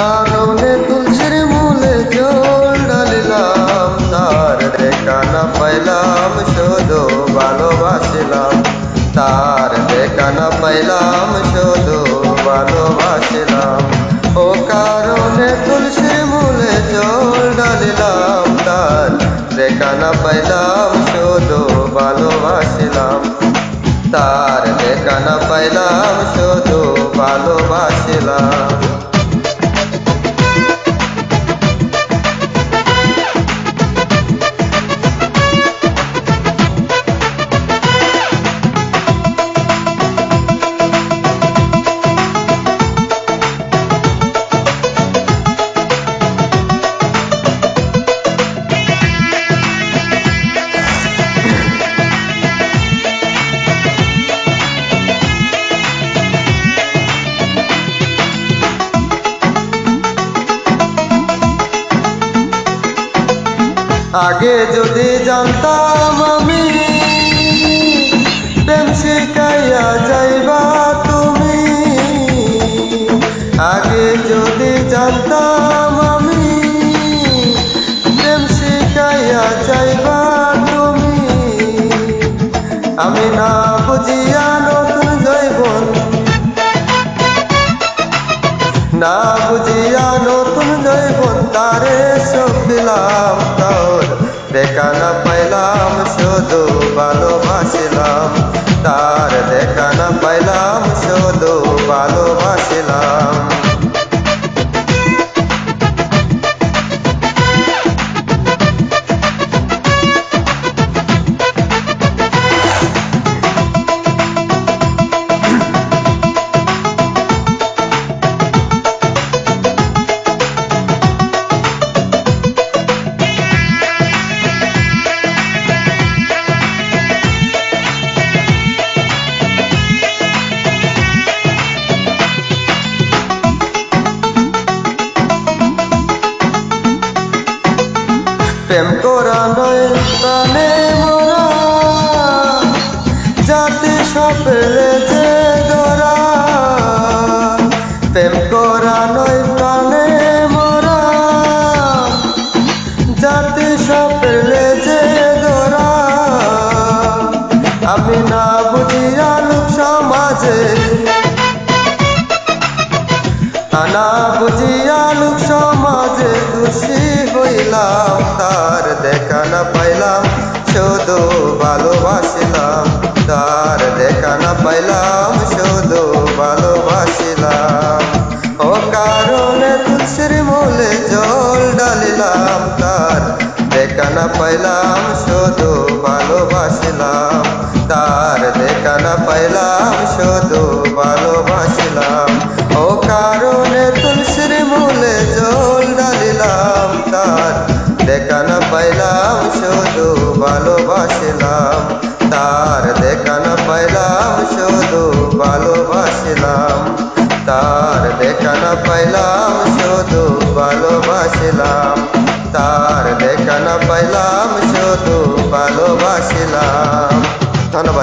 কারণে তুলসীর মূলে জল ঢালিলাম, তার দেখা না পাইলাম শুধু ভালোবাসিলাম, তার দেখা না পাইলাম শুধু ভালোবাসিলাম। ও কারণে তুলসীর মূলে জল ঢালিলাম, তার দেখা না পাইলাম শুধু ভালোবাসিলাম, তার দেখা না পাইলাম শুধু ভালোবাসিলাম। আগে যদি জানতাম আমি প্রেম শিখাইয়া যাইবা তুমি, আগে যদি জানতাম আমি প্রেম শিখাইয়া যাইবা তুমি, আমি না বুঝিয়া নতুন জৈবন, না বুঝিয়া নতুন জৈবন তারে সব দিলাম, তার দেখা না পাইলাম শুধু ভালোবাসিলাম, তার দেখা না পাইলাম শুধু ভালোবাসিলাম। প্রেম করা নয় প্রাণে মোরা, জাতি সপেলে যে ধরা, প্রেম করা নয় প্রাণে মোরা, জাতি সপেলে যে ধরা, আমি না বুঝিয়া লোক সমাজে, না বুঝিয়া লোক সমাজে দোষী হইলাম, তার দেখা না পাইলাম শুধু ভালোবাসিলাম, তার দেখা না পাইলাম শুধু ভালোবাসিলাম। ও কারণে তুলসীর মূলে জল ঢালিলাম, তার দেখা না পাইলাম শুধু ভালোবাসিলাম, তার দেখা না পাইলাম শুধু ভালোবাসিলাম। ও কারণে তুলসীর মূলে জল ঢালিলাম, তার দেখা না পাইলাম শুধু ভালোবাসিলাম, তার দেখা না পাইলাম শুধু ভালোবাসিলাম, তার দেখা না পাইলাম শুধু ভালোবাসিলাম, তার দেখা না পাইলাম শুধু ভালোবাসিলাম। ধন্যবাদ।